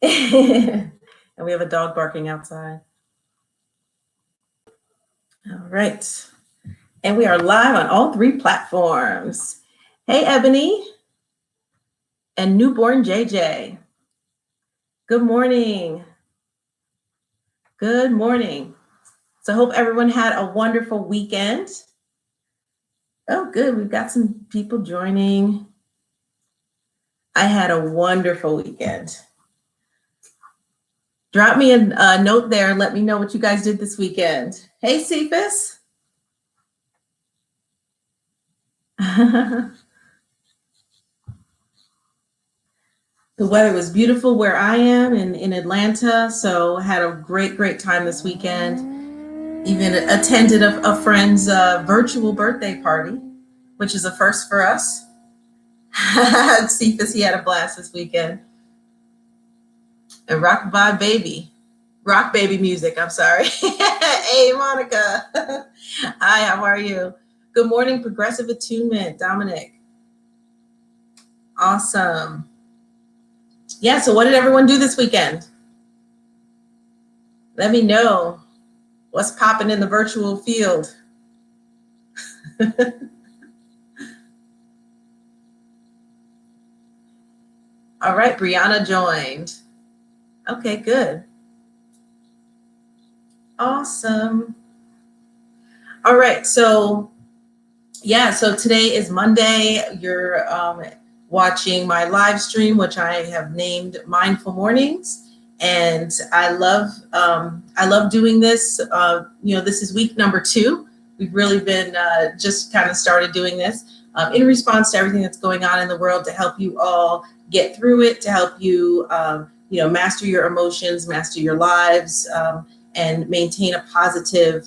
And we have a dog barking outside. All right. And we are live on all three platforms. Hey, Ebony and newborn JJ. Good morning. Good morning. So hope everyone had a wonderful weekend. Oh, good. We've got some people joining. I had a wonderful weekend. Drop me a note there and let me know what you guys did this weekend. Hey, Cephas. The weather was beautiful where I am in Atlanta, so had a great time this weekend. Even attended a friend's virtual birthday party, which is a first for us. Cephas, he had a blast this weekend. And rock baby music, I'm sorry. Hey, Monica. Hi, how are you? Good morning, Progressive Attunement, Dominic. Awesome. Yeah, so what did everyone do this weekend? Let me know what's popping in the virtual field. All right, Brianna joined. Okay, good. Awesome. All right, so today is Monday. You're watching my live stream, which I have named Mindful Mornings, and I love doing this. This is week number 2. We've really been just kind of started doing this in response to everything that's going on in the world to help you all get through it, to help you master your emotions, master your lives, and maintain a positive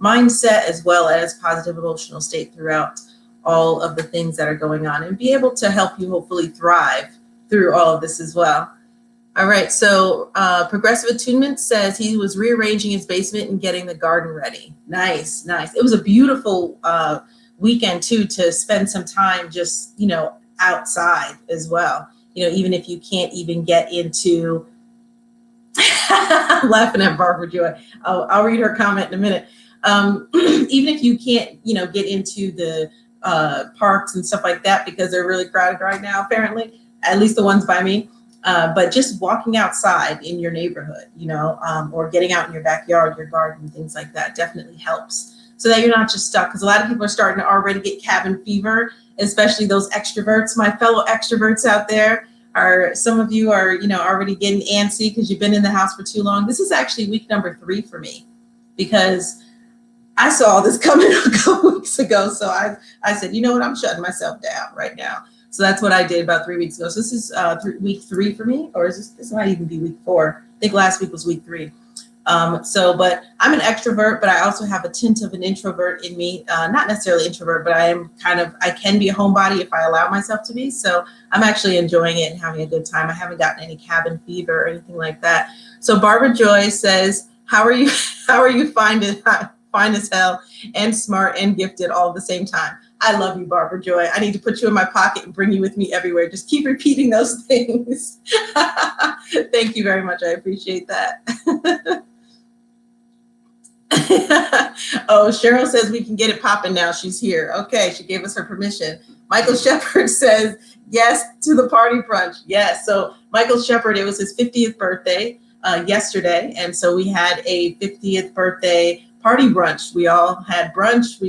mindset as well as positive emotional state throughout all of the things that are going on, and be able to help you hopefully thrive through all of this as well. All right, so Progressive Attunement says he was rearranging his basement and getting the garden ready. Nice. It was a beautiful weekend too, to spend some time just, outside as well. Even if you can't even get into, I'm laughing at Barbara Joy. I'll read her comment in a minute. Even if you can't, get into the parks and stuff like that because they're really crowded right now, apparently, at least the ones by me. But just walking outside in your neighborhood, or getting out in your backyard, your garden, things like that definitely helps, so that you're not just stuck. Because a lot of people are starting to already get cabin fever, especially those extroverts. My fellow extroverts out there, some of you are, already getting antsy because you've been in the house for too long. This is actually week number 3 for me, because I saw this coming a couple weeks ago. So I said, you know what, I'm shutting myself down right now. So that's what I did about 3 weeks ago. So this is week 3 for me, or is this might even be week 4. I think last week was week 3. But I'm an extrovert, but I also have a tint of an introvert in me. Not necessarily introvert, but I can be a homebody if I allow myself to be. So I'm actually enjoying it and having a good time. I haven't gotten any cabin fever or anything like that. So Barbara Joy says, how are you fine as hell and smart and gifted all at the same time? I love you, Barbara Joy. I need to put you in my pocket and bring you with me everywhere. Just keep repeating those things. Thank you very much. I appreciate that. Oh, Cheryl says we can get it popping now. She's here. Okay, she gave us her permission. Michael Shepard says yes to the party brunch. Yes. So Michael Shepard, it was his 50th birthday yesterday, and so we had a 50th birthday party brunch. We all had brunch.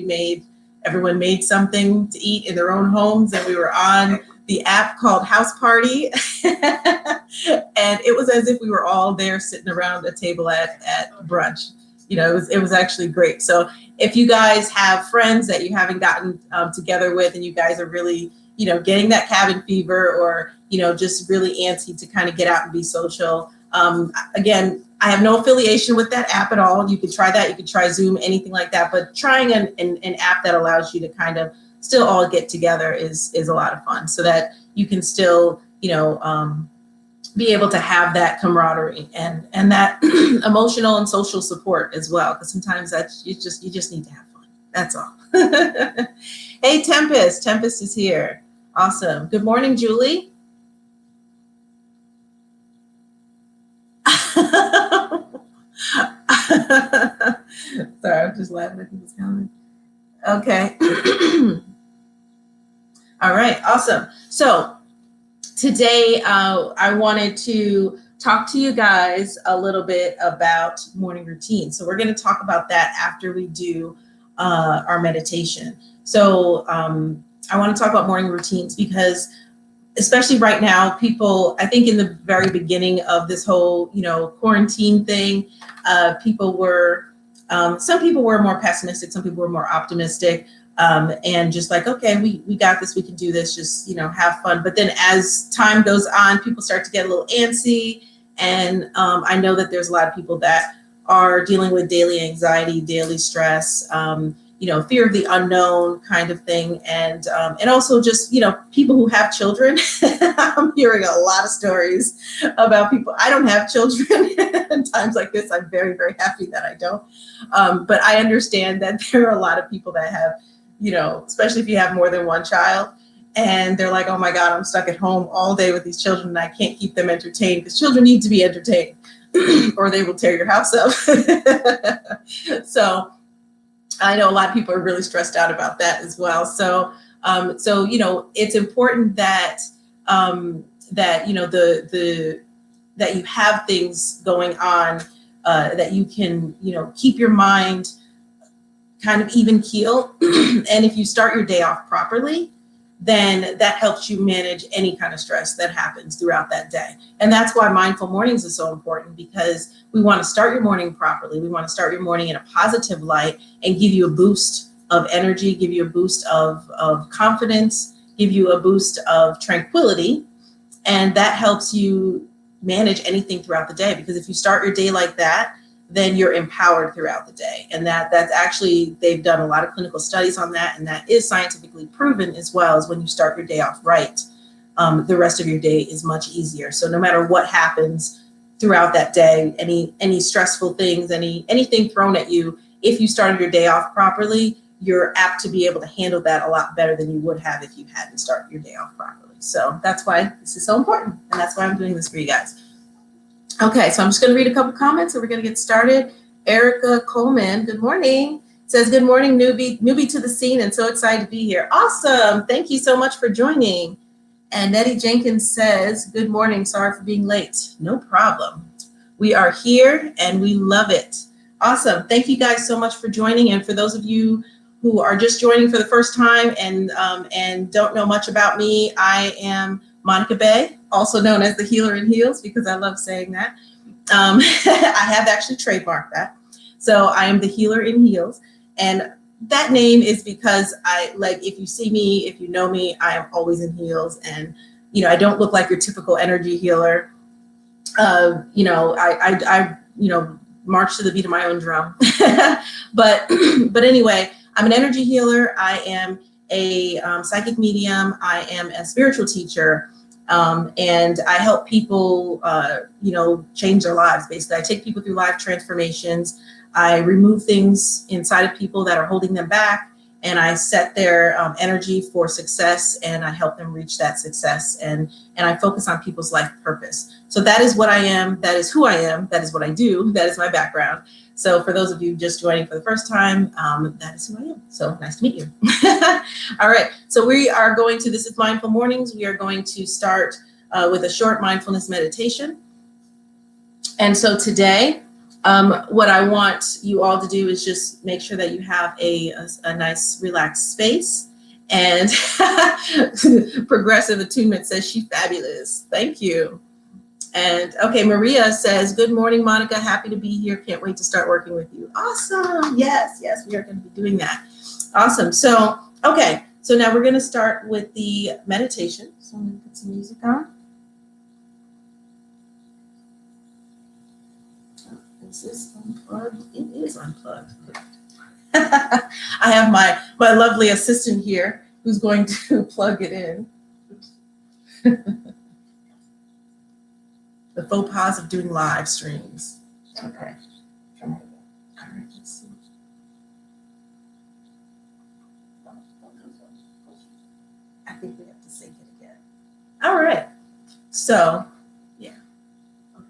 Everyone made something to eat in their own homes, and we were on the app called House Party. And it was as if we were all there sitting around a table at brunch. It was actually great. So if you guys have friends that you haven't gotten together with, and you guys are really, getting that cabin fever, or, just really antsy to kind of get out and be social. Again, I have no affiliation with that app at all. You could try that. You could try Zoom, anything like that. But trying an app that allows you to kind of still all get together is a lot of fun, so that you can still, be able to have that camaraderie and that emotional and social support as well. Because sometimes you just need to have fun. That's all. Hey, Tempest is here. Awesome. Good morning, Julie. Sorry, I'm just laughing at people's comments. Okay. All right, awesome. So today I wanted to talk to you guys a little bit about morning routine. So we're going to talk about that after we do our meditation. So I want to talk about morning routines because especially right now, people, I think in the very beginning of this whole, quarantine thing, people were, some people were more pessimistic, some people were more optimistic, and just like, okay, we got this, we can do this, just, have fun. But then as time goes on, people start to get a little antsy. And I know that there's a lot of people that are dealing with daily anxiety, daily stress, fear of the unknown kind of thing. And also just, people who have children. I'm hearing a lot of stories about people. I don't have children in times like this. I'm very, very happy that I don't. But I understand that there are a lot of people that have, especially if you have more than one child, and they're like, oh my God, I'm stuck at home all day with these children and I can't keep them entertained, because children need to be entertained or they will tear your house up. So I know a lot of people are really stressed out about that as well. So, it's important that that you have things going on, that you can keep your mind kind of even keel, and if you start your day off properly, then that helps you manage any kind of stress that happens throughout that day. And that's why mindful mornings is so important, because we want to start your morning properly. We want to start your morning in a positive light and give you a boost of energy, give you a boost of confidence, give you a boost of tranquility. And that helps you manage anything throughout the day, because if you start your day like that, then you're empowered throughout the day. And that's actually, they've done a lot of clinical studies on that, and that is scientifically proven as well, as when you start your day off right, the rest of your day is much easier. So no matter what happens throughout that day, any stressful things, anything thrown at you, if you started your day off properly, you're apt to be able to handle that a lot better than you would have if you hadn't started your day off properly. So that's why this is so important, and that's why I'm doing this for you guys. Okay, so I'm just going to read a couple comments and we're going to get started. Erica Coleman, good morning. Says, good morning, newbie to the scene, and so excited to be here. Awesome. Thank you so much for joining. And Nettie Jenkins says, good morning. Sorry for being late. No problem. We are here and we love it. Awesome. Thank you guys so much for joining. And for those of you who are just joining for the first time and don't know much about me, I am Monica Bay, also known as the Healer in Heels, because I love saying that. I have actually trademarked that. So I am the Healer in Heels. And that name is because if you see me, if you know me, I am always in heels. And, I don't look like your typical energy healer. I march to the beat of my own drum. But anyway, I'm an energy healer. I am a psychic medium. I am a spiritual teacher. And I help people, change their lives. Basically, I take people through life transformations. I remove things inside of people that are holding them back, and I set their energy for success, and I help them reach that success. And I focus on people's life purpose. So that is what I am. That is who I am. That is what I do. That is my background. So for those of you just joining for the first time, that is who I am. So nice to meet you. All right. So we are going to, this is Mindful Mornings. We are going to start with a short mindfulness meditation. And so today, what I want you all to do is just make sure that you have a nice relaxed space. And Progressive Attunement says, she fabulous. Thank you. And okay, Maria says, good morning, Monica. Happy to be here. Can't wait to start working with you. Awesome. Yes, we are going to be doing that. Awesome. So, okay. So now we're going to start with the meditation. So I'm going to put some music on. Is this unplugged? It is unplugged. I have my lovely assistant here who's going to plug it in. The faux pas of doing live streams. Okay. All right, let's see. I think we have to sync it again. All right. So, yeah. Okay.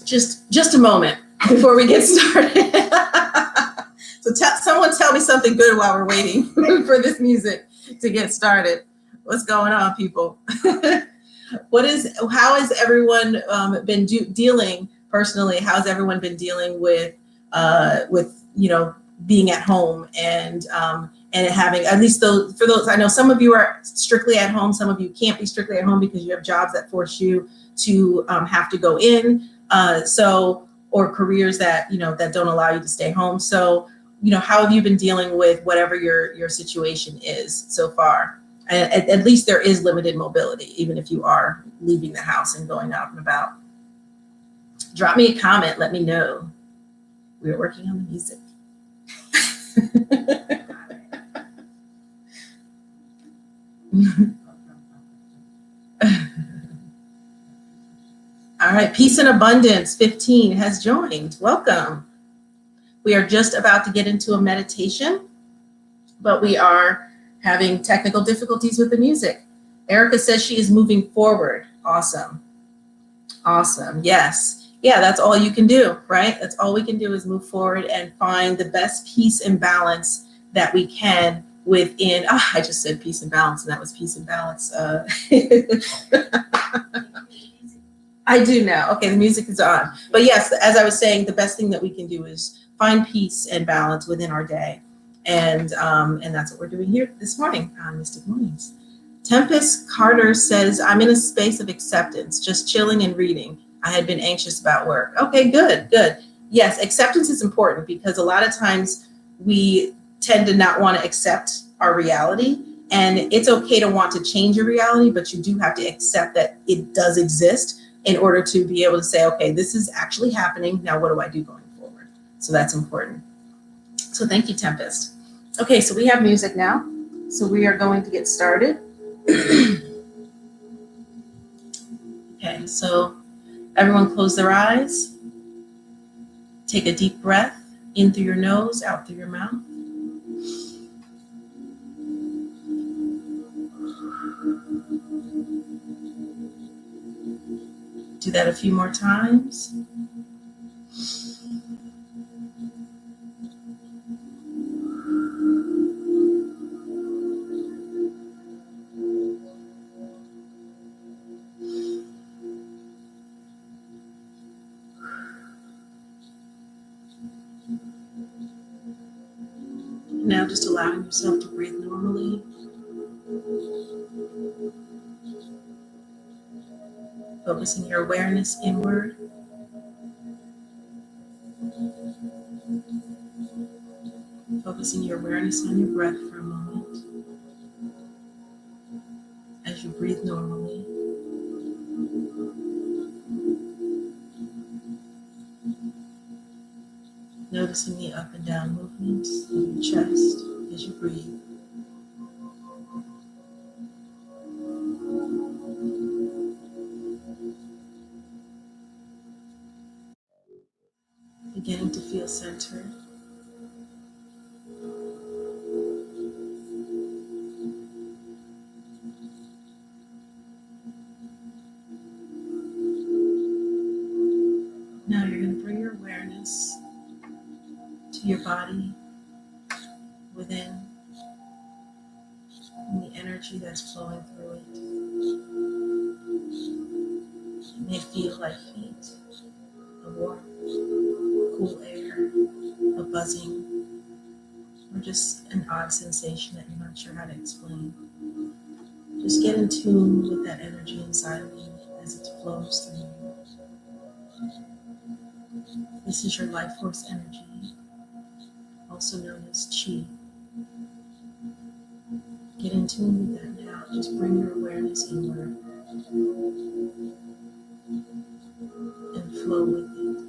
Just a moment before we get started. So someone tell me something good while we're waiting for this music to get started. What's going on, people? How has everyone been dealing personally? How's everyone been dealing with being at home and having, at least for those, I know some of you are strictly at home, some of you can't be strictly at home because you have jobs that force you to have to go in, or careers that that don't allow you to stay home. So how have you been dealing with whatever your situation is so far? At least there is limited mobility, even if you are leaving the house and going out and about. Drop me a comment, let me know. We're working on the music. All right, Peace and Abundance 15 has joined. Welcome. We are just about to get into a meditation, but we are having technical difficulties with the music. Erica says she is moving forward. Awesome. Awesome. Yes. Yeah, that's all you can do, right? That's all we can do is move forward and find the best peace and balance that we can within. Oh, I just said peace and balance, and that was peace and balance. I do now. Okay, the music is on. But yes, as I was saying, the best thing that we can do is find peace and balance within our day. And that's what we're doing here this morning on Mystic Mornings. Tempest Carter says, I'm in a space of acceptance, just chilling and reading. I had been anxious about work. Okay, good. Yes, acceptance is important because a lot of times we tend to not want to accept our reality. And it's okay to want to change your reality, but you do have to accept that it does exist in order to be able to say, okay, this is actually happening. Now, what do I do going forward? So that's important. So thank you, Tempest. Okay, so we have music now. So we are going to get started. Okay, so everyone close their eyes. Take a deep breath in through your nose, out through your mouth. Do that a few more times. Now just allowing yourself to breathe normally. Focusing your awareness inward. Focusing your awareness on your breath for a moment. As you breathe normally. Noticing the up and down movements of your chest as you breathe. Beginning to feel centered. Now you're going to bring your awareness to your body within and the energy that's flowing through it. It may feel like heat, a warmth, cool air, a buzzing, or just an odd sensation that you're not sure how to explain. Just get in tune with that energy inside of you as it flows through you. This is your life force energy, also known as Chi. Get in tune with that now. Just bring your awareness inward and flow with it.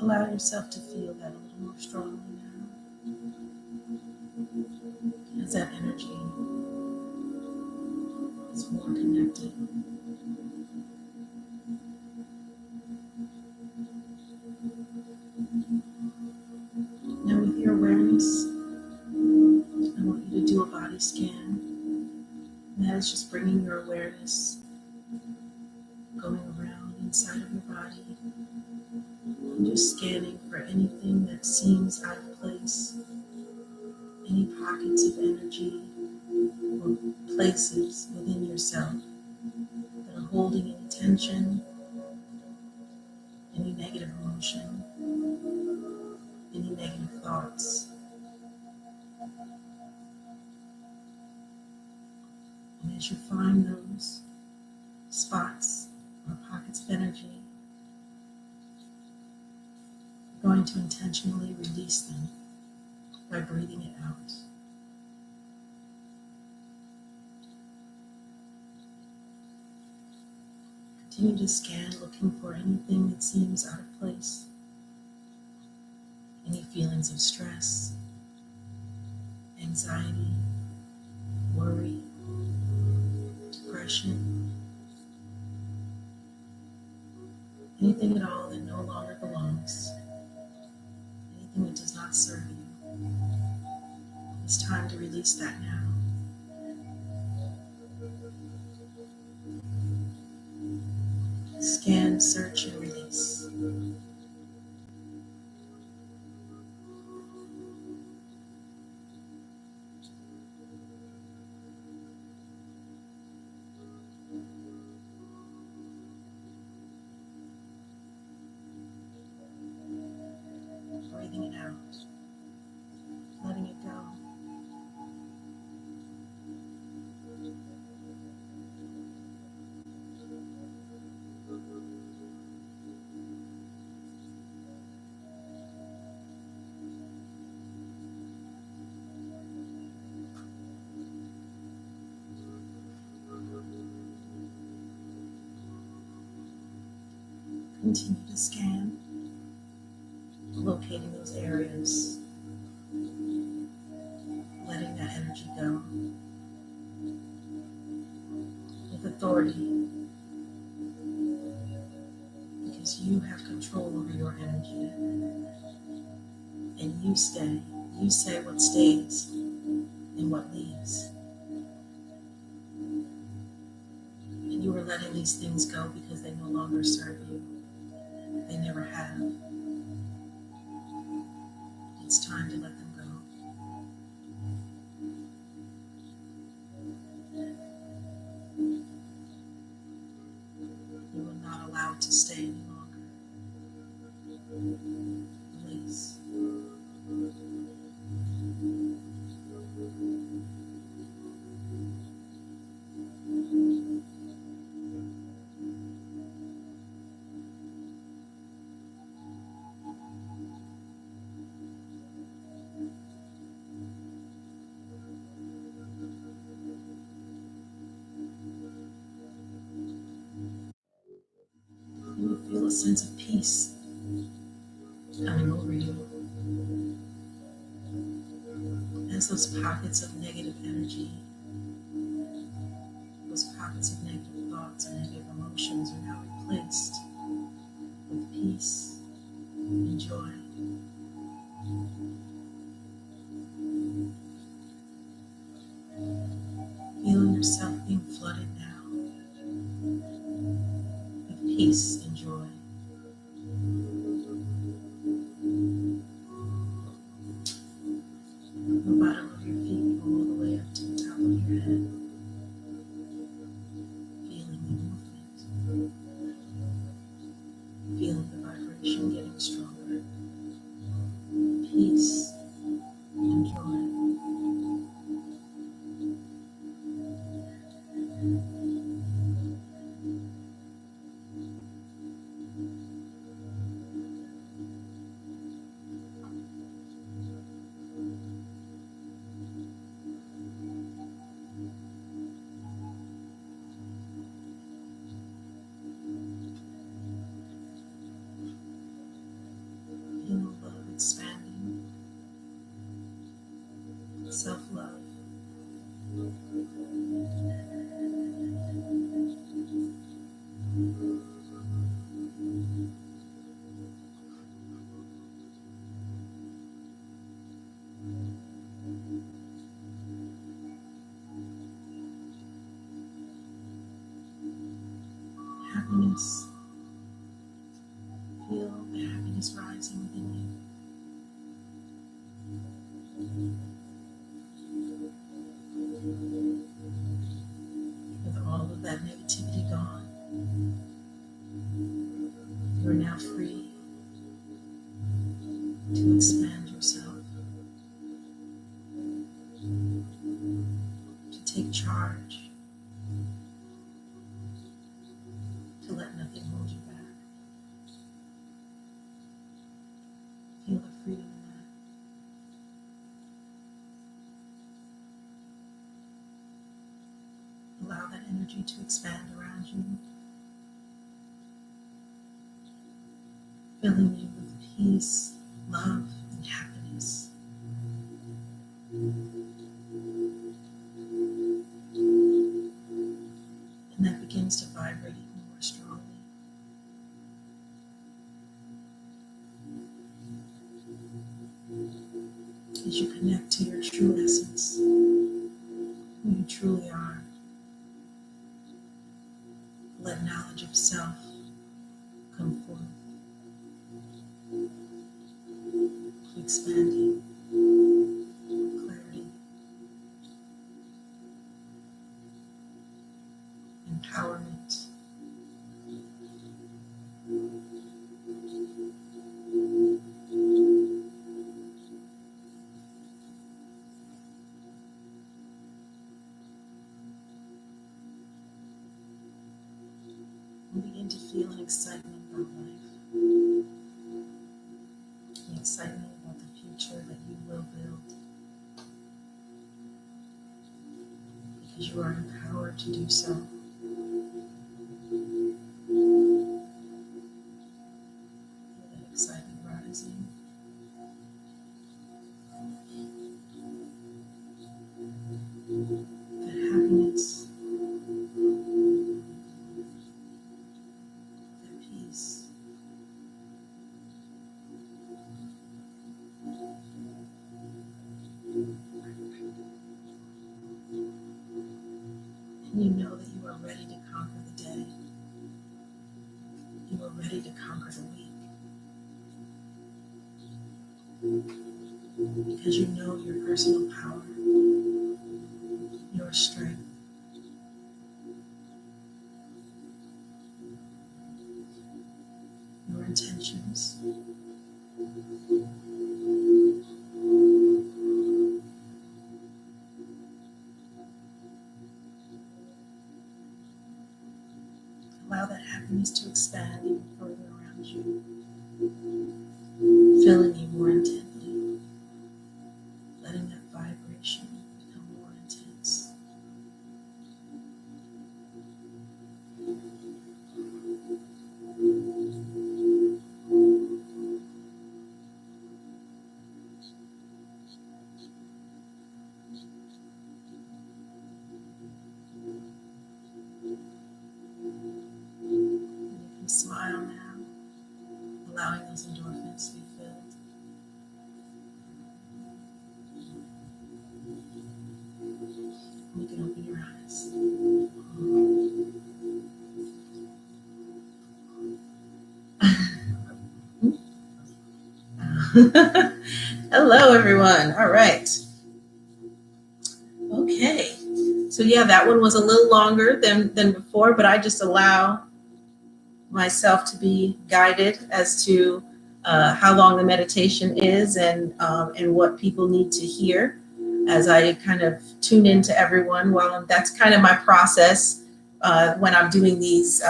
Allow yourself to feel that a little more strongly now, as that energy is more connected. Now, with your awareness, I want you to do a body scan. And that is just bringing your awareness, going around inside of your body, and just scanning for anything that seems out of place, any pockets of energy or places within yourself that are holding any tension, any negative emotion, any negative thoughts. And as you find those spots or pockets of energy, you're going to intentionally release them by breathing it out. Continue to scan, looking for anything that seems out of place, any feelings of stress, anxiety, worry, depression, anything at all that no longer belongs, anything that does not serve you. It's time to release that now. Scan, search, and release. Breathing it out, letting it go. Continue to scan, locating those areas, letting that energy go with authority, because you have control over your energy, and you stay. You say what stays and what leaves. And you are letting these things go because they no longer serve you. They never have. It's time to let them go. You will not allow it to stay any longer. Release. And you feel a sense of peace coming over you as those pockets of negative energy, those pockets of negative thoughts and negative emotions are now replaced with peace and joy. Feeling yourself being flooded now with peace and joy. The bottom of your feet all the way up to the top of your head. Feeling the movement. Feeling the vibration getting stronger. Peace and joy. self-love. Happiness. Feel the happiness rising within you. With all of that negativity gone, you are now free to expand yourself, to take charge, to let nothing hold you back. Feel the freedom in that. Allow that energy to expand around you, filling you with peace, love, and happiness. And that begins to vibrate even more strongly. As you connect to your true essence, who you truly are, let knowledge of self come forth, expanding clarity, empowerment, and begin to feel an excitement about life, an excitement about the future that you will build, because you are empowered to do so. Feel that excitement rising. That happiness, that peace. And you know that you are ready to conquer the day. You are ready to conquer the week. Because you know your personal power, your strength, your intentions. Allow that happiness to expand even further around you, filling you more intently, letting that vibration become more intense. You can smile now, allowing those endorphins to be filled. You can open your eyes. Hello, everyone. All right. Okay. So yeah, that one was a little longer than before, but I just allow myself to be guided as to how long the meditation is and what people need to hear as I kind of tune into everyone. Well, that's kind of my process when I'm doing these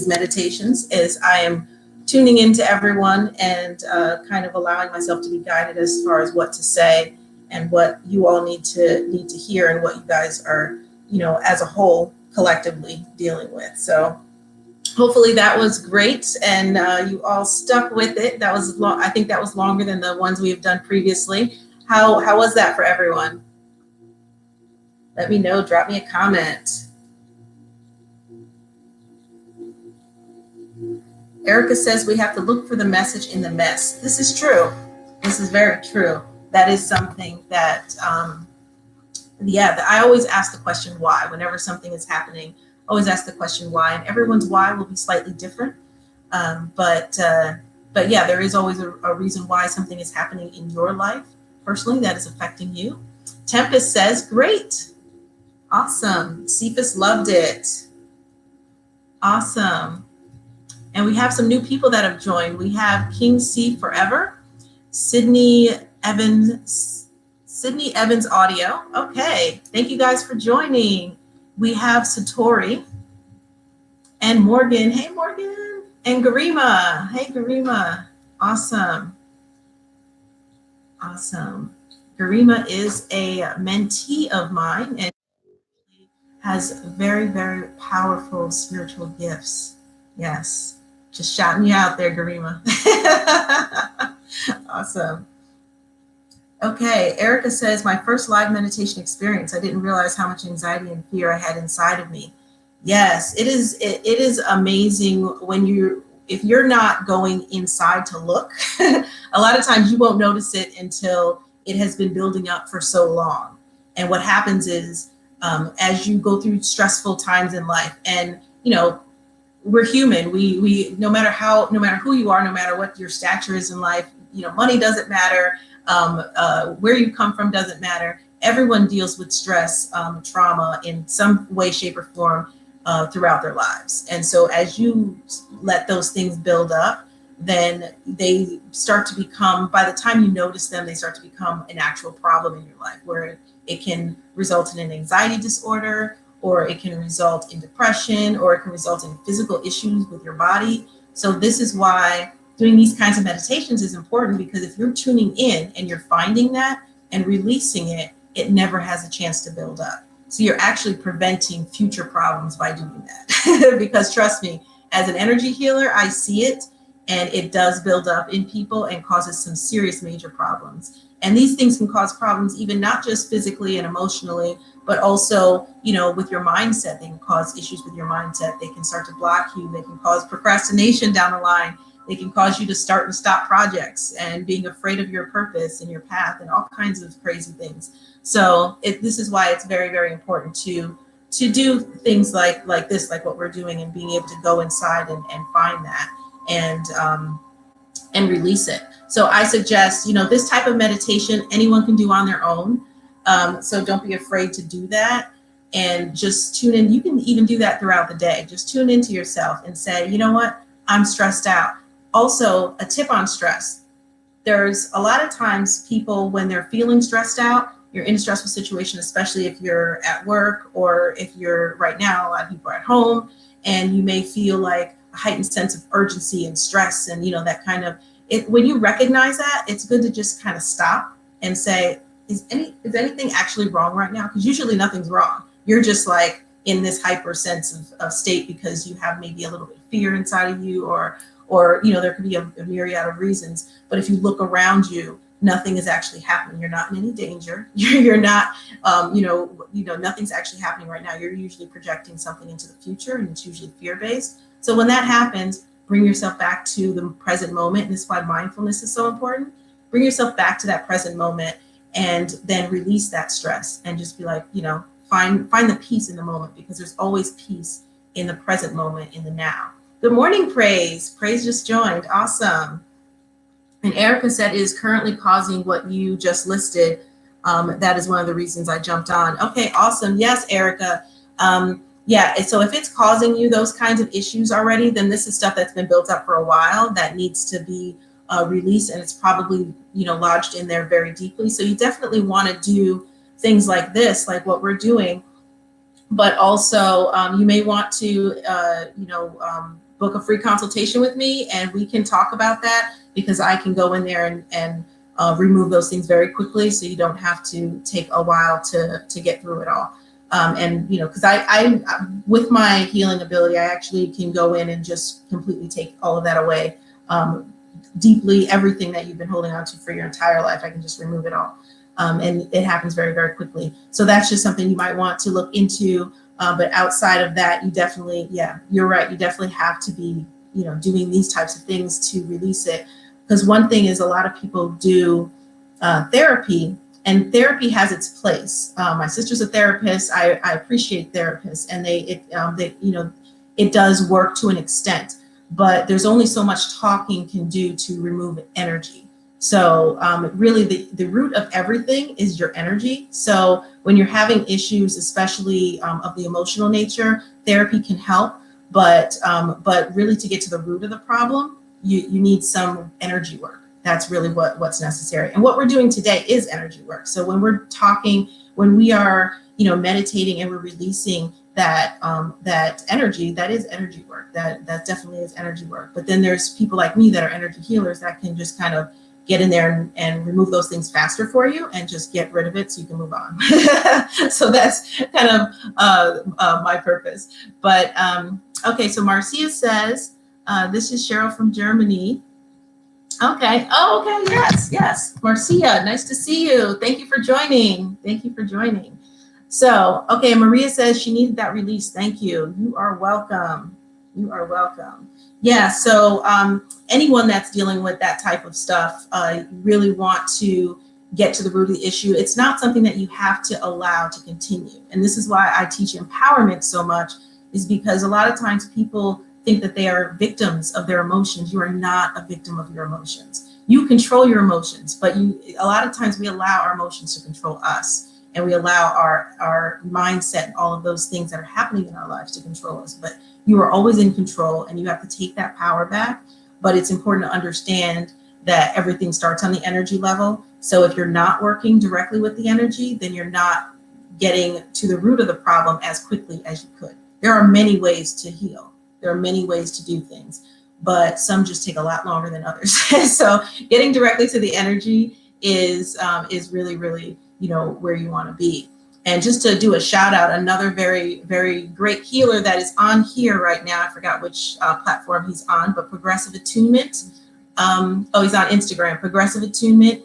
meditations is I am tuning into everyone and kind of allowing myself to be guided as far as what to say and what you all need to hear and what you guys are, as a whole collectively dealing with. So hopefully that was great and you all stuck with it. That was long. I think that was longer than the ones we have done previously. How was that for everyone? Let me know. Drop me a comment. Erica says we have to look for the message in the mess. This is true. This is very true. That is something that, I always ask the question why. Whenever something is happening, always ask the question why, and everyone's why will be slightly different. But yeah, there is always a reason why something is happening in your life personally that is affecting you. Tempest says, great. Awesome. Cephas loved it. Awesome. And we have some new people that have joined. We have King C Forever, Sydney Evans Audio. Okay, thank you guys for joining. We have Satori and Morgan. Hey, Morgan. And Garima. Hey, Garima. Awesome. Awesome. Garima is a mentee of mine and has very, very powerful spiritual gifts. Yes. Just shouting you out there, Garima. Awesome. Okay, Erica says, my first live meditation experience, I didn't realize how much anxiety and fear I had inside of me. Yes, it is amazing when if you're not going inside to look, a lot of times you won't notice it until it has been building up for so long. And what happens is, as you go through stressful times in life, and we're human. We no matter who you are, no matter what your stature is in life, money doesn't matter. Where you come from doesn't matter. Everyone deals with stress, trauma in some way, shape, or form throughout their lives. And so as you let those things build up, then they start to become, by the time you notice them, they start to become an actual problem in your life, where it can result in an anxiety disorder, or it can result in depression, or it can result in physical issues with your body. So this is why doing these kinds of meditations is important, because if you're tuning in and you're finding that and releasing it, it never has a chance to build up. So you're actually preventing future problems by doing that. Because trust me, as an energy healer, I see it, and it does build up in people and causes some serious major problems. And these things can cause problems even not just physically and emotionally, but also, with your mindset. They can cause issues with your mindset. They can start to block you. They can cause procrastination down the line. They can cause you to start and stop projects and being afraid of your purpose and your path and all kinds of crazy things. So this is why it's very, very important to do things like this, like what we're doing, and being able to go inside and find that and release it. So I suggest, this type of meditation anyone can do on their own. So don't be afraid to do that, and just tune in. You can even do that throughout the day. Just tune into yourself and say, you know what, I'm stressed out. Also, a tip on stress. There's a lot of times people, when they're feeling stressed out, you're in a stressful situation, especially if you're at work, or if you're right now, a lot of people are at home, and you may feel like a heightened sense of urgency and stress, and that kind of it. When you recognize that, it's good to just kind of stop and say, is anything actually wrong right now? Because usually nothing's wrong. You're just like in this hyper sense of state because you have maybe a little bit of fear inside of you, or there could be a myriad of reasons. But if you look around you, nothing is actually happening. You're not in any danger. You're not, nothing's actually happening right now. You're usually projecting something into the future, and it's usually fear-based. So when that happens, bring yourself back to the present moment. And this is why mindfulness is so important. Bring yourself back to that present moment, and then release that stress, and just be like, find the peace in the moment, because there's always peace in the present moment, in the now. Good morning, Praise. Praise just joined. Awesome. And Erica said it is currently causing what you just listed. That is one of the reasons I jumped on. Okay, awesome. Yes, Erica. Yeah, so if it's causing you those kinds of issues already, then this is stuff that's been built up for a while that needs to be released, and it's probably lodged in there very deeply. So you definitely want to do things like this, like what we're doing, but also you may want to book a free consultation with me, and we can talk about that, because I can go in there and remove those things very quickly, so you don't have to take a while to get through it all. And because I with my healing ability, I actually can go in and just completely take all of that away. Deeply, everything that you've been holding on to for your entire life, I can just remove it all. and it happens very, very quickly. So that's just something you might want to look into. But outside of that, you definitely, yeah, you're right. You definitely have to be, doing these types of things to release it. Because one thing is a lot of people do therapy, and therapy has its place. My sister's a therapist. I appreciate therapists, and it does work to an extent, but there's only so much talking can do to remove energy. So really the root of everything is your energy. So when you're having issues, especially of the emotional nature, therapy can help. But really to get to the root of the problem, you need some energy work. That's really what's necessary. And what we're doing today is energy work. So when we're talking, when we are, meditating and we're releasing that energy, that is energy work. That definitely is energy work. But then there's people like me that are energy healers that can just kind of get in there and remove those things faster for you and just get rid of it so you can move on. So that's kind of my purpose. But okay, so Marcia says, this is Cheryl from Germany. Okay. Oh, okay. Yes. Marcia, nice to see you. Thank you for joining. So, okay, Maria says she needed that release. Thank you. You are welcome. Yeah, so anyone that's dealing with that type of stuff, you really want to get to the root of the issue. It's not something that you have to allow to continue. And this is why I teach empowerment so much, is because a lot of times people think that they are victims of their emotions. You are not a victim of your emotions. You control your emotions, but a lot of times we allow our emotions to control us. And we allow our mindset and all of those things that are happening in our lives to control us. But you are always in control, and you have to take that power back. But it's important to understand that everything starts on the energy level. So if you're not working directly with the energy, then you're not getting to the root of the problem as quickly as you could. There are many ways to heal. There are many ways to do things, but some just take a lot longer than others. So getting directly to the energy is really, really, where you want to be. And just to do a shout out, another very, very great healer that is on here right now. I forgot which platform he's on, but Progressive Attunement. He's on Instagram, Progressive Attunement.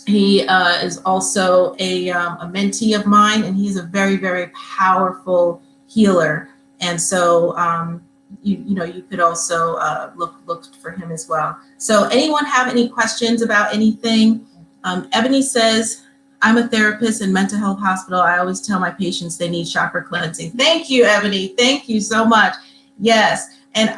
He is also a mentee of mine, and he's a very, very powerful healer. And so, you could also look for him as well. So anyone have any questions about anything? Ebony says, I'm a therapist in mental health hospital. I always tell my patients they need chakra cleansing. Thank you, Ebony. Thank you so much. Yes. And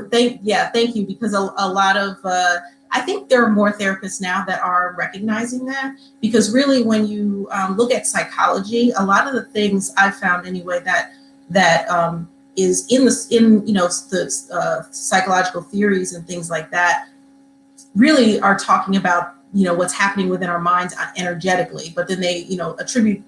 thank you, because a lot of, I think there are more therapists now that are recognizing that, because really when you look at psychology, a lot of the things I've found anyway that is in the psychological theories and things like that really are talking about what's happening within our minds energetically, but then they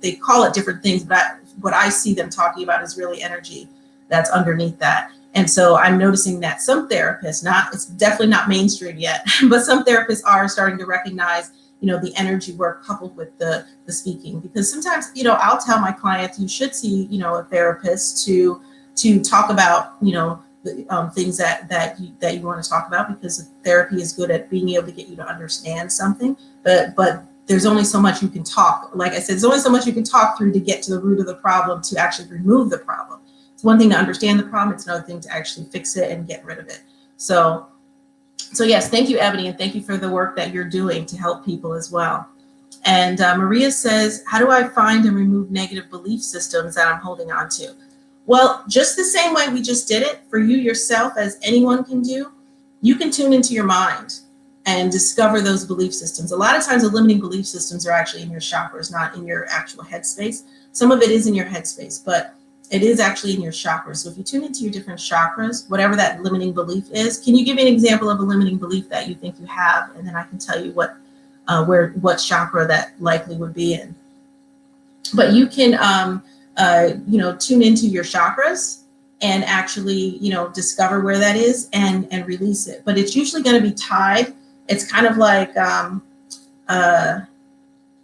they call it different things, but what I see them talking about is really energy that's underneath that. And so I'm noticing that some therapists, it's definitely not mainstream yet, but some therapists are starting to recognize the energy work coupled with the speaking, because sometimes I'll tell my clients you should see a therapist to talk about the things that you want to talk about, because therapy is good at being able to get you to understand something, but there's only so much you can talk. Like I said, there's only so much you can talk through to get to the root of the problem, to actually remove the problem. It's one thing to understand the problem, it's another thing to actually fix it and get rid of it. So yes, thank you, Ebony, and thank you for the work that you're doing to help people as well. And Maria says, how do I find and remove negative belief systems that I'm holding on to? Well, just the same way we just did it for you yourself, as anyone can do, you can tune into your mind and discover those belief systems. A lot of times the limiting belief systems are actually in your chakras, not in your actual headspace. Some of it is in your headspace, but it is actually in your chakras. So if you tune into your different chakras, whatever that limiting belief is, can you give me an example of a limiting belief that you think you have? And then I can tell you what chakra that likely would be in. But you can, tune into your chakras and actually, discover where that is and release it. But it's usually going to be tied. It's kind of like, I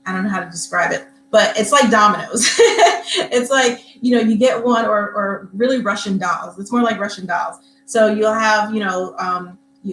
don't know how to describe it, but it's like dominoes. It's like, you get one, or really Russian dolls. It's more like Russian dolls. So you'll have,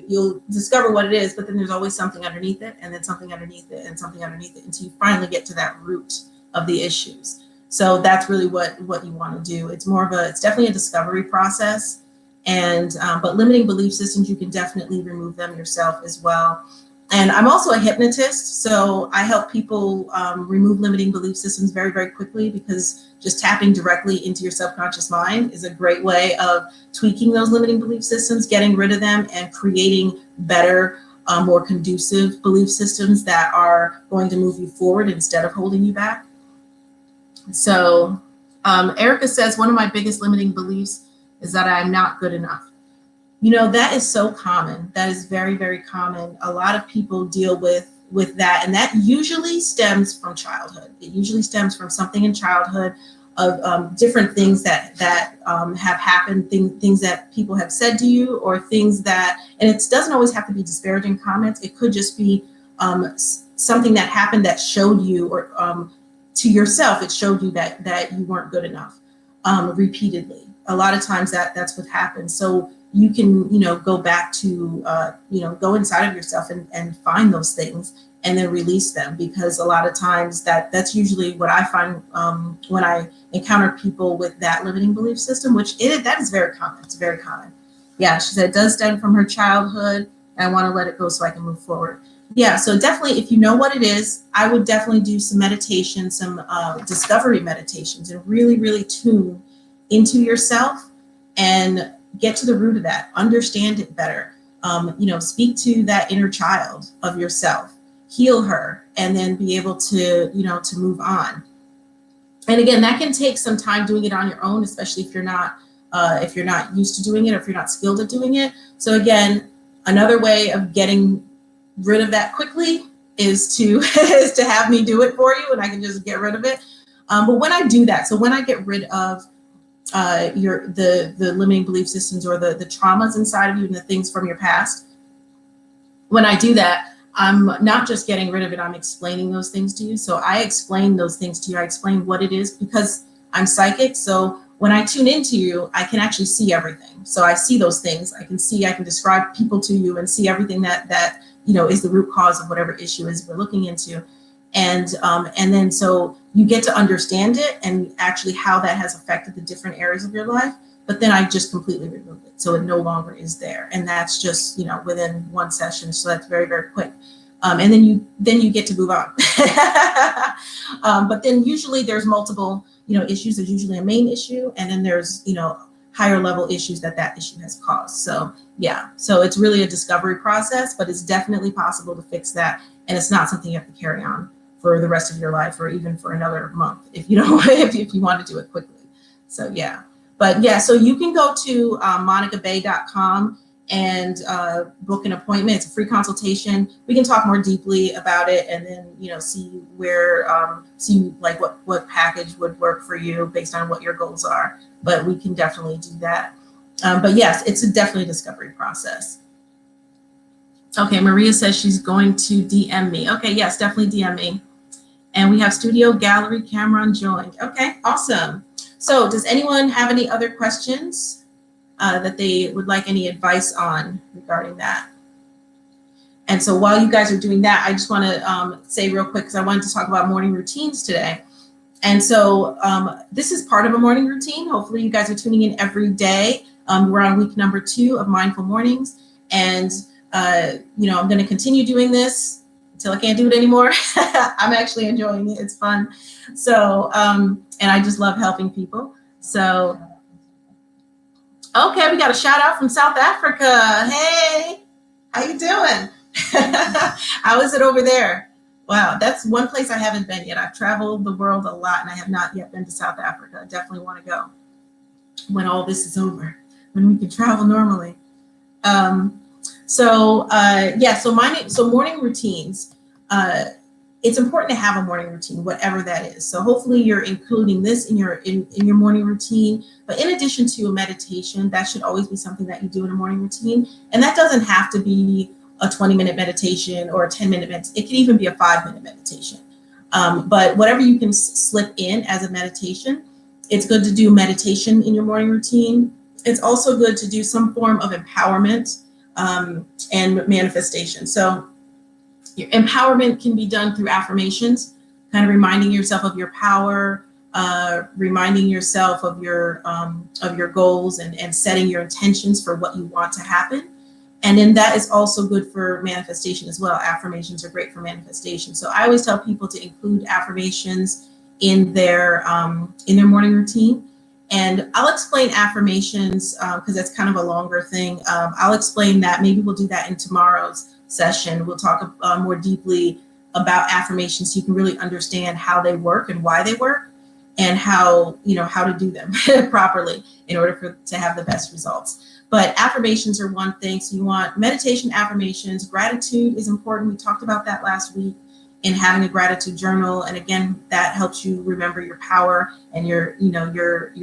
you'll discover what it is, but then there's always something underneath it, and then something underneath it, and something underneath it, until you finally get to that root of the issues. So that's really what you want to do. It's it's definitely a discovery process. And but limiting belief systems, you can definitely remove them yourself as well. And I'm also a hypnotist, so I help people remove limiting belief systems very, very quickly, because just tapping directly into your subconscious mind is a great way of tweaking those limiting belief systems, getting rid of them, and creating better, more conducive belief systems that are going to move you forward instead of holding you back. So Erica says, one of my biggest limiting beliefs is that I'm not good enough. You know, that is so common. That is very, very common. A lot of people deal with that, and that usually stems from childhood. It usually stems from something in childhood, of different things that have happened, things that people have said to you, or things that, and it doesn't always have to be disparaging comments. It could just be something that happened that showed you, or to yourself, it showed you that you weren't good enough, repeatedly. A lot of times that's what happens. So you can, go back to, go inside of yourself and find those things, and then release them, because a lot of times that's usually what I find when I encounter people with that limiting belief system, that is very common. It's very common. Yeah, she said it does stem from her childhood, and I want to let it go so I can move forward. Yeah, so definitely, if you know what it is, I would definitely do some meditation, some discovery meditations, and really, really tune into yourself and get to the root of that, understand it better. Speak to that inner child of yourself, heal her, and then be able to, to move on. And again, that can take some time doing it on your own, especially if you're not used to doing it, or if you're not skilled at doing it. So again, another way of getting rid of that quickly is to have me do it for you, and I can just get rid of it. But when I do that, so when I get rid of the limiting belief systems, or the traumas inside of you and the things from your past, when I do that, I'm not just getting rid of it, I'm explaining those things to you. So I explain those things to you. I explain what it is, because I'm psychic. So when I tune into you, I can actually see everything. So I see those things. I can describe people to you and see everything that is the root cause of whatever issue is we're looking into. And then so you get to understand it, and actually how that has affected the different areas of your life. But then I just completely remove it, so it no longer is there. And that's just, within one session. So that's very, very quick. And then you get to move on. But then usually there's multiple, issues. There's usually a main issue, and then there's, higher level issues that issue has caused. So yeah, so it's really a discovery process, but it's definitely possible to fix that. And it's not something you have to carry on for the rest of your life, or even for another month, if you don't, if you want to do it quickly. So yeah, but yeah, so you can go to monicabay.com and book an appointment. It's a free consultation. We can talk more deeply about it, and then see where like what package would work for you based on what your goals are. But we can definitely do that. But yes, it's definitely a discovery process. Okay, Maria says she's going to DM me. Okay, yes, definitely DM me. And we have Studio Gallery Cameron joined. Okay, awesome. So does anyone have any other questions that they would like any advice on regarding that? And so while you guys are doing that, I just want to say real quick, because I wanted to talk about morning routines today. And so this is part of a morning routine. Hopefully you guys are tuning in every day. We're on week number 2 of Mindful Mornings. And, I'm going to continue doing this until I can't do it anymore. I'm actually enjoying it. It's fun. So, and I just love helping people. So, okay, we got a shout out from South Africa. Hey, how you doing? How is it over there? Wow, that's one place I haven't been yet. I've traveled the world a lot, and I have not yet been to South Africa. I definitely want to go when all this is over, when we can travel normally. So morning routines. It's important to have a morning routine, whatever that is. So hopefully you're including this in your morning routine. But in addition to a meditation, that should always be something that you do in a morning routine. And that doesn't have to be a 20-minute meditation or a 10-minute meditation. It can even be a 5-minute meditation. But whatever you can slip in as a meditation, it's good to do meditation in your morning routine. It's also good to do some form of empowerment and manifestation. So your empowerment can be done through affirmations, kind of reminding yourself of your power, reminding yourself of your goals, and setting your intentions for what you want to happen. And then that is also good for manifestation as well. Affirmations are great for manifestation. So I always tell people to include affirmations in their morning routine. And I'll explain affirmations because that's kind of a longer thing. I'll explain that. Maybe we'll do that in tomorrow's session. We'll talk more deeply about affirmations so you can really understand how they work and why they work, and how to do them properly in order to have the best results. But affirmations are one thing. So you want meditation, affirmations. Gratitude is important. We talked about that last week, in having a gratitude journal. And again, that helps you remember your power and your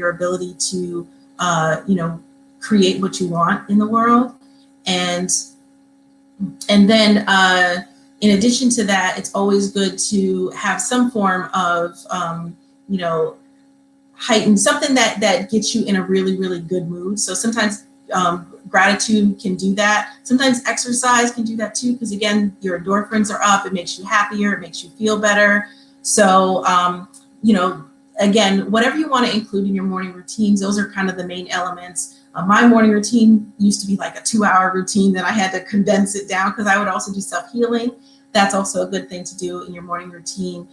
ability to create what you want in the world. And then in addition to that, it's always good to have some form of heightened something that gets you in a really, really good mood. So sometimes gratitude can do that. Sometimes exercise can do that too, because again, your endorphins are up. It makes you happier. It makes you feel better. So, again, whatever you want to include in your morning routines, those are kind of the main elements. My morning routine used to be like a 2-hour routine that I had to condense it down because I would also do self-healing. That's also a good thing to do in your morning routine.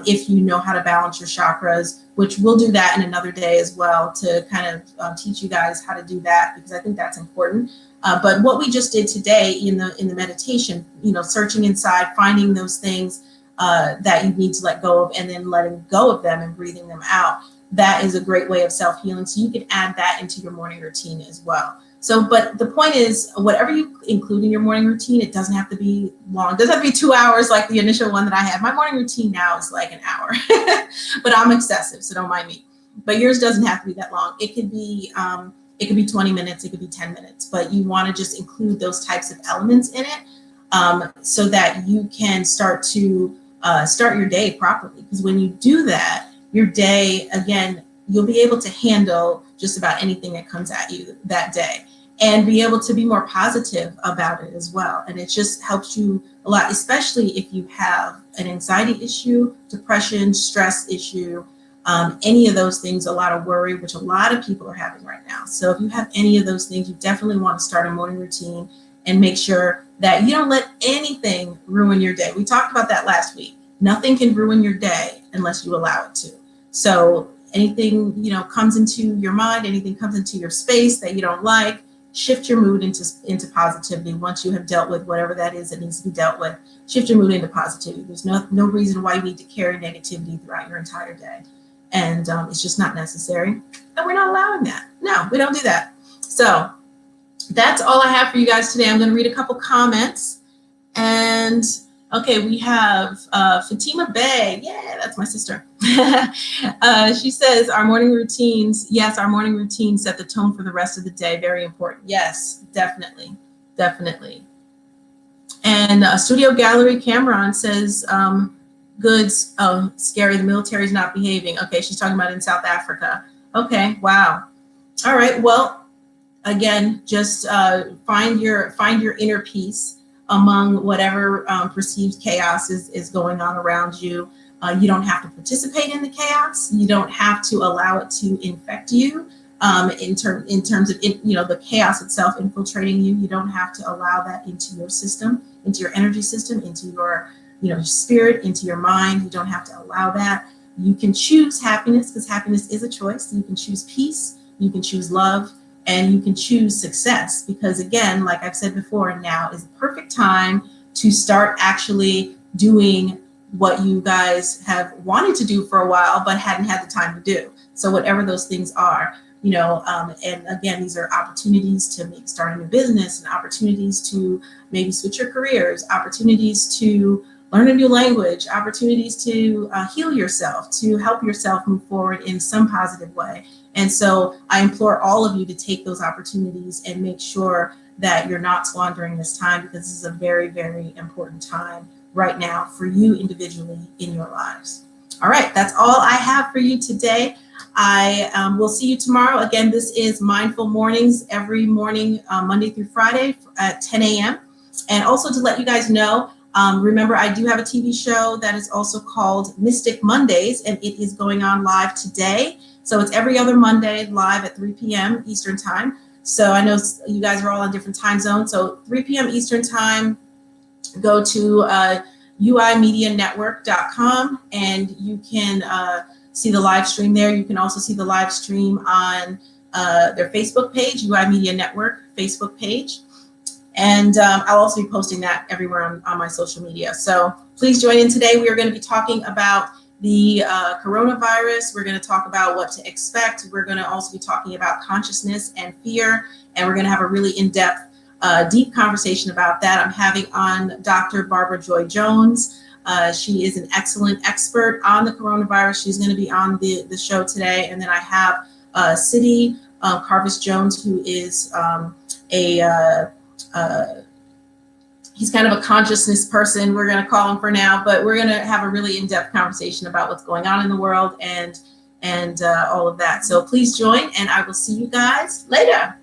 If you know how to balance your chakras, which we'll do that in another day as well, to kind of teach you guys how to do that, because I think that's important. But what we just did today in the meditation, searching inside, finding those things that you need to let go of, and then letting go of them and breathing them out, that is a great way of self-healing. So you can add that into your morning routine as well. So, but the point is, whatever you include in your morning routine, it doesn't have to be long. It doesn't have to be 2 hours like the initial one that I had. My morning routine now is like an hour, but I'm excessive, so don't mind me. But yours doesn't have to be that long. It could be 20 minutes, it could be 10 minutes, but you want to just include those types of elements in it so that you can start your day properly. Because when you do that, your day, again, you'll be able to handle just about anything that comes at you that day, and be able to be more positive about it as well. And it just helps you a lot, especially if you have an anxiety issue, depression, stress issue, any of those things, a lot of worry, which a lot of people are having right now. So if you have any of those things, you definitely want to start a morning routine and make sure that you don't let anything ruin your day. We talked about that last week. Nothing can ruin your day unless you allow it to. So anything, comes into your mind, anything comes into your space that you don't like, shift your mood into positivity. Once you have dealt with whatever that is that needs to be dealt with, shift your mood into positivity. There's no reason why you need to carry negativity throughout your entire day. And it's just not necessary. And we're not allowing that. No, we don't do that. So that's all I have for you guys today. I'm going to read a couple comments. And okay, we have Fatima Bay. Yeah, that's my sister. She says, our morning routines set the tone for the rest of the day. Very important. Yes, definitely. And Studio Gallery Cameron says, goods, scary, the military is not behaving. Okay, she's talking about in South Africa. Okay, wow. All right, well, again, just find your inner peace among whatever perceived chaos is going on around you. You don't have to participate in the chaos. You don't have to allow it to infect you in terms of the chaos itself infiltrating you. You don't have to allow that into your system, into your energy system, into your spirit, into your mind. You don't have to allow that. You can choose happiness, because happiness is a choice. You can choose peace. You can choose love. And you can choose success, because again, like I've said before, now is the perfect time to start actually doing what you guys have wanted to do for a while, but hadn't had the time to do. So whatever those things are, and again, these are opportunities to maybe starting a business, and opportunities to maybe switch your careers, opportunities to learn a new language, opportunities to heal yourself, to help yourself move forward in some positive way. And so I implore all of you to take those opportunities and make sure that you're not squandering this time, because this is a very, very important time right now for you individually in your lives. All right, that's all I have for you today. I will see you tomorrow. Again, this is Mindful Mornings every morning, Monday through Friday at 10 a.m. And also to let you guys know, remember, I do have a TV show that is also called Mystic Mondays, and it is going on live today. So it's every other Monday live at 3 p.m. Eastern Time. So I know you guys are all on different time zones. So 3 p.m. Eastern Time, go to uimedianetwork.com and you can see the live stream there. You can also see the live stream on their Facebook page, UI Media Network Facebook page. And I'll also be posting that everywhere on my social media. So please join in today. We are going to be talking about the coronavirus. We're going to talk about what to expect. We're going to also be talking about consciousness and fear. And we're going to have a really in-depth, deep conversation about that. I'm having on Dr. Barbara Joy Jones. She is an excellent expert on the coronavirus. She's going to be on the show today. And then I have Siddhi Carvis Jones, who is he's kind of a consciousness person, we're going to call him for now, but we're going to have a really in-depth conversation about what's going on in the world and all of that. So please join, and I will see you guys later.